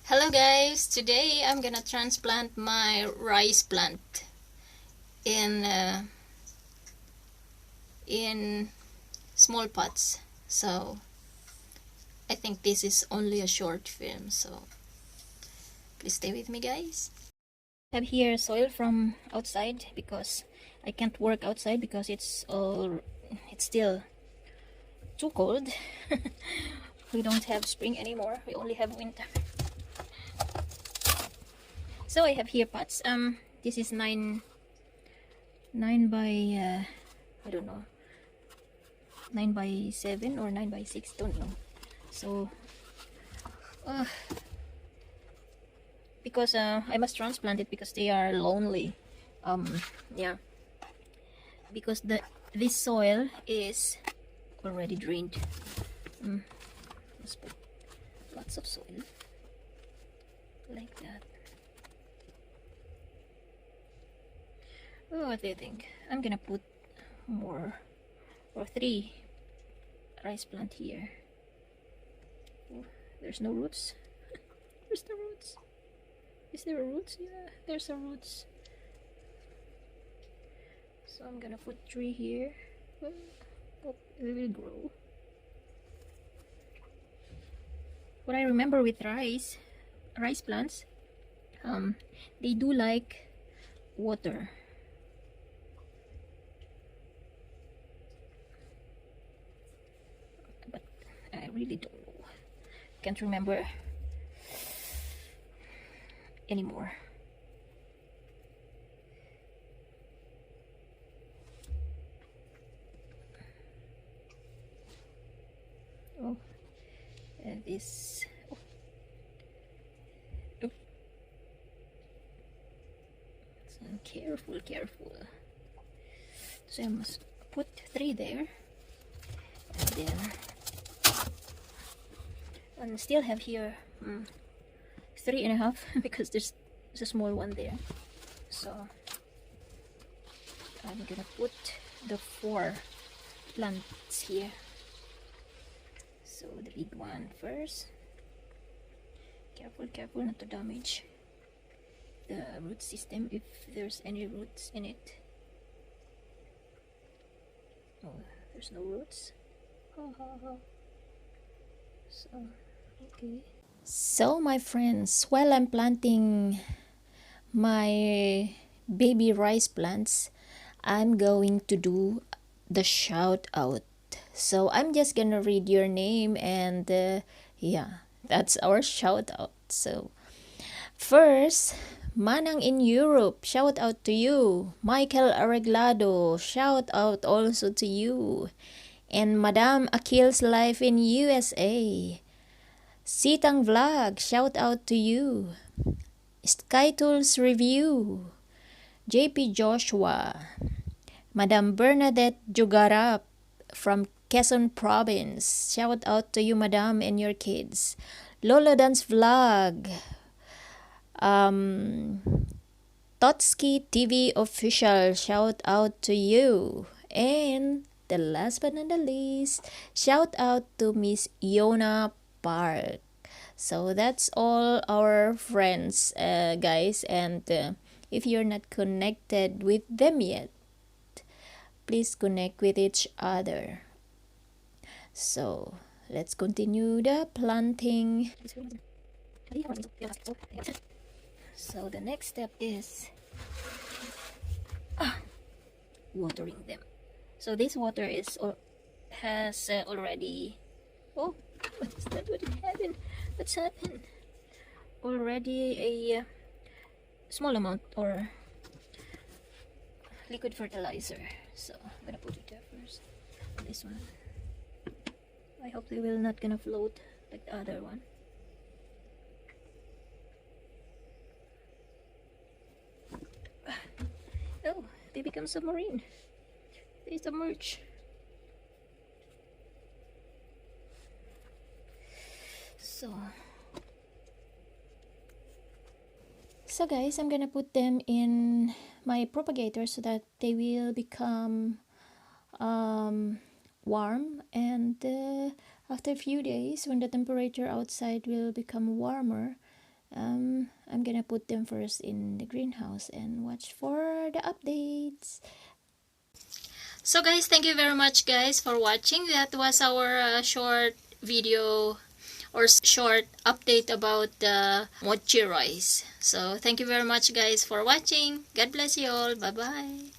Hello guys, today I'm gonna transplant my rice plant in small pots. So I think this is only a short film, so please stay with me guys. I have here soil from outside because I can't work outside because it's still too cold. We don't have spring anymore, we only have winter. So I have here pots. This is 9 by I don't know, 9 by 7 or 9 by 6, don't know. So because I must transplant it because they are lonely. Yeah, because this soil is already drained. Let's put lots of soil like that. Oh, what do you think? I'm gonna put more or 3 rice plant here. Oh, there's no roots. Where's the roots? Is there a roots? Yeah, there's a roots. So I'm gonna put 3 here. Well, it will grow. What I remember with rice plants, they do like water. But I really don't know. Can't remember anymore. Oh, and this. Oh. Oh. So careful. So I must put 3 there, and then and still have here 3.5 because there's a small one there. So I'm gonna put the 4 plants here. So the big one first. Careful not to damage the root system if there's any roots in it. Oh, there's no roots. So okay. So my friends, while I'm planting my baby rice plants, I'm going to do the shout out. So I'm just gonna read your name and yeah, that's our shout out. So first, Manang in Europe, shout out to you. Michael Arreglado, shout out also to you. And Madame Akil's Life in USA. Sitang Vlog, shout out to you. SkyTools Review. JP Joshua. Madam Bernadette Jugarap from Quezon Province. Shout out to you, Madam, and your kids. Lolo Dance Vlog. Totski TV Official, shout out to you. And the last but not the least, shout out to Miss Yona Park. So that's all our friends, guys. And if you're not connected with them yet, please connect with each other. So let's continue the planting. So the next step is watering them. So this water has already. Oh, what is that? What's happened? Already a small amount or liquid fertilizer. So I'm gonna put it there first. This one. I hope they will not gonna float like the other one. Oh, they become submarine. They submerge. So guys, I'm gonna put them in my propagator so that they will become warm, and after a few days when the temperature outside will become warmer, I'm gonna put them first in the greenhouse and watch for the updates. So guys, thank you very much guys for watching. That was our short video or short update about the mochi rice. So thank you very much guys for watching. God bless you all. Bye bye.